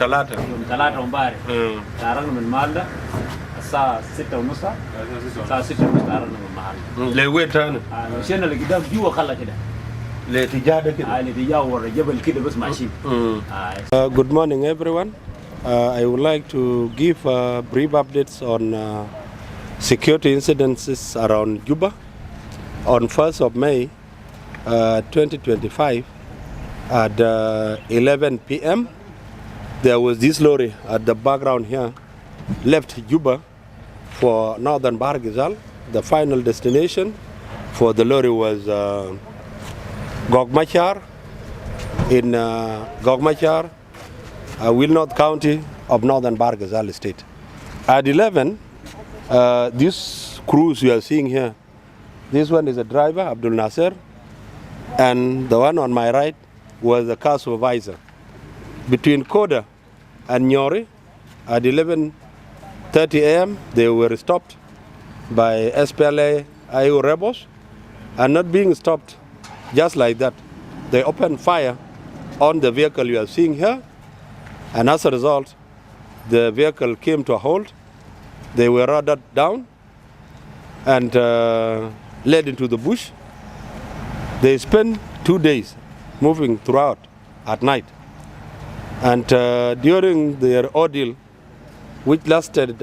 ثلاثة امبارح تعرضنا من المال الساعة 6:30 الساعة 6:30 تعرضنا من المحل. لوين تاني؟ مشينا لقدام جوا خلا كده. لاتجاه ده كده. لاتجاه ورا جبل كده بس ماشيين. Good morning everyone. I would like to give brief updates on security incidents around Juba. On 1st of May 2025 at 11 p.m. there was this lorry at the background here left Juba for northern Barghazal. The final destination for the lorry was Gok Machar in Gok Machar, Aweil North County of northern Barghazal state. At 11, this cruise you are seeing here, this one is a driver, Abdul Nasser, and the one on my right was the car supervisor. Between Koda and Nyori at 11:30 a.m. they were stopped by SPLA-IO rebels, and not being stopped just like that, they opened fire on the vehicle you are seeing here, and as a result the vehicle came to a halt. They were rotted down and led into the bush. They spent 2 days moving throughout at night, and during their ordeal, which lasted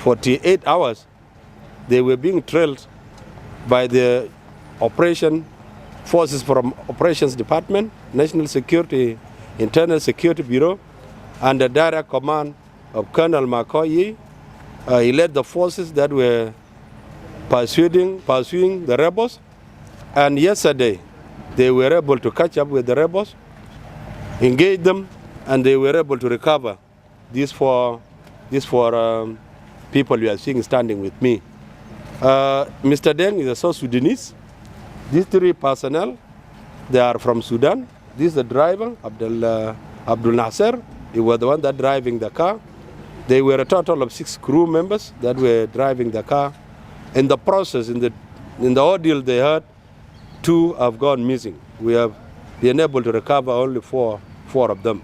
48 hours, they were being trailed by the operation forces from Operations Department, National Security, Internal Security Bureau, under direct command of Colonel Makoyi. He led the forces that were pursuing the rebels, and yesterday they were able to catch up with the rebels, engage them, and they were able to recover these four people you are seeing standing with me. Mr. Deng is a South Sudanese. These 3 personnel, they are from Sudan. This is the driver, Abdul Nasser. He was the one that driving the car. They were a total of 6 crew members that were driving the car. In the process, in the ordeal they had, 2 have gone missing. We have been able to recover only 4 of them.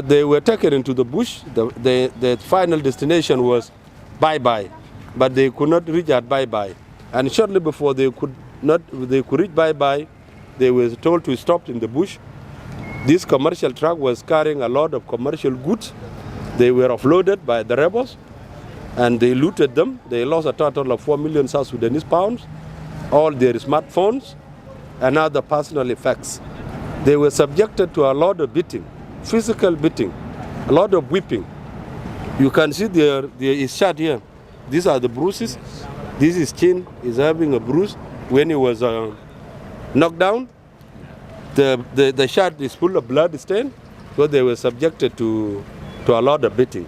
They were taken into the bush. The final destination was Bye-Bye, but they could not reach at Bye-Bye. And shortly before they could reach Bye-Bye, they were told to stop in the bush. This commercial truck was carrying a lot of commercial goods. They were offloaded by the rebels, and they looted them. They lost a total of 4 million South Sudanese pounds, all their smartphones, and other personal effects. They were subjected to a lot of beating, physical beating, a lot of whipping. You can see his shirt here. These are the bruises. This is chin is having a bruise when he was knocked down. The shirt is full of blood stain, so they were subjected to a lot of beating.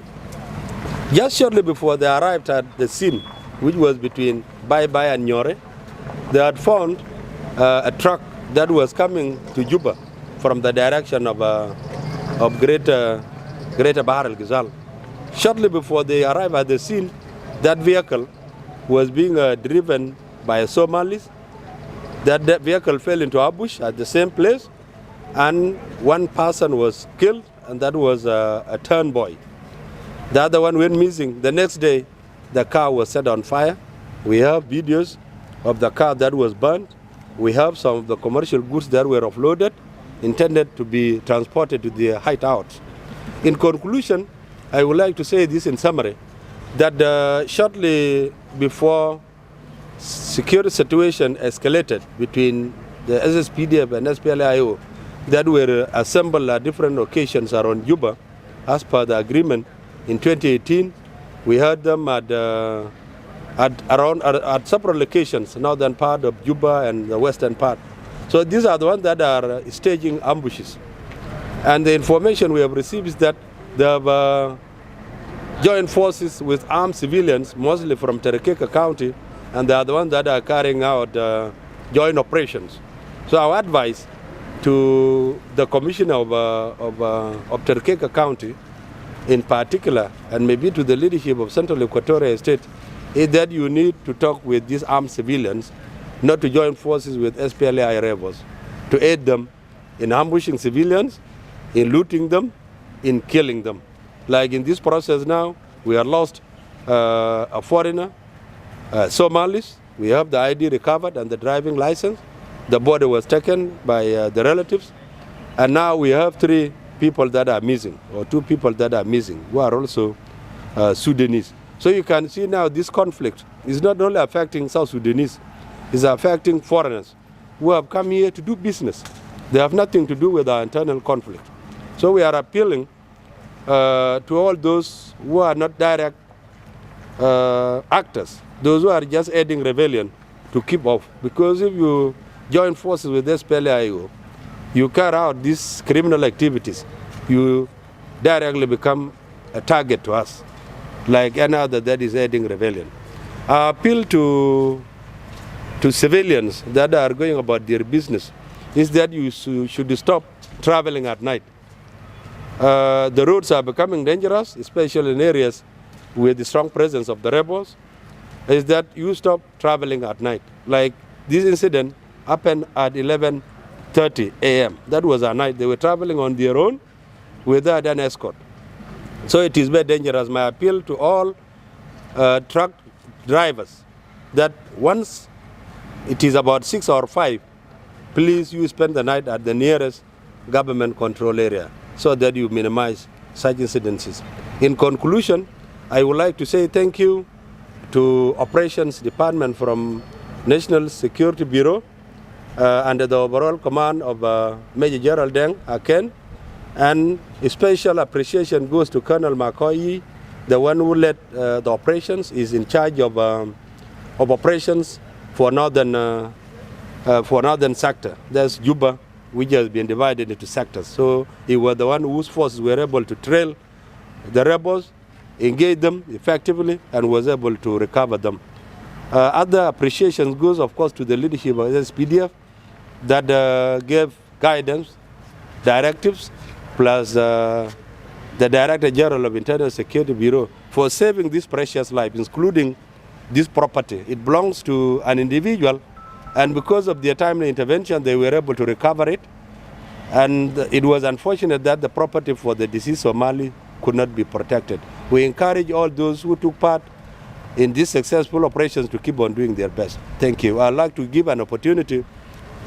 Just shortly before they arrived at the scene, which was between Bye-Bye and Nyore, they had found a truck that was coming to Juba from the direction of Greater Barghazal. Shortly before they arrived at the scene, that vehicle was being driven by Somalis. That vehicle fell into a bush at the same place, and 1 person was killed, and that was a turn boy. The other one went missing. The next day, the car was set on fire. We have videos of the car that was burned. We have some of the commercial goods that were offloaded, intended to be transported to the hideouts. In conclusion, I would like to say this in summary, that shortly before security situation escalated between the SSPDF and SPLA-IO that were assembled at different occasions around Juba, as per the agreement in 2018. We had them at several locations, northern part of Juba and the western part. So these are the ones that are staging ambushes. And the information we have received is that they have joined forces with armed civilians, mostly from Terekeka County, and they are the ones that are carrying out joint operations. So our advice to the commissioner of Terekeka County in particular, and maybe to the leadership of Central Equatoria State, is that you need to talk with these armed civilians, not to join forces with SPLA-IO rebels, to aid them in ambushing civilians in looting them, in killing them. Like in this process now, we have lost a foreigner, Somalis. We have the ID recovered and the driving license. The body was taken by the relatives. And now we have 3 people that are missing, or 2 people that are missing, who are also Sudanese. So you can see now this conflict is not only affecting South Sudanese, it's affecting foreigners who have come here to do business. They have nothing to do with our internal conflict. So we are appealing to all those who are not direct actors, those who are just aiding rebellion, to keep off. Because if you join forces with SPLA-IO, you carry out these criminal activities, you directly become a target to us, like any other that is aiding rebellion. I appeal to civilians that are going about their business is that you should stop traveling at night. The roads are becoming dangerous, especially in areas with the strong presence of the rebels, is that you stop traveling at night. Like this incident happened at 11:30 a.m. That was at night. They were traveling on their own without an escort. So it is very dangerous. My appeal to all truck drivers that once it is about 6 or 5, please you spend the night at the nearest government control area so that you minimize such incidences. In conclusion, I would like to say thank you to Operations Department from National Security Bureau under the overall command of Major General Deng Nicola, and a special appreciation goes to Colonel Makoyi, the one who led the operations, is in charge of operations for northern sector. There's Juba, which has been divided into sectors. So he was the one whose forces were able to trail the rebels, engage them effectively, and was able to recover them. Other appreciation goes, of course, to the leadership of SSPDF that gave guidance, directives, plus the Director General of Internal Security Bureau for saving this precious life, including this property. It belongs to an individual, and because of their timely intervention, they were able to recover it. And it was unfortunate that the property for the deceased Somali could not be protected. We encourage all those who took part in these successful operations to keep on doing their best. Thank you. I'd like to give an opportunity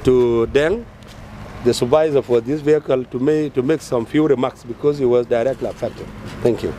to Deng, the supervisor for this vehicle, to make some few remarks because he was directly affected. Thank you.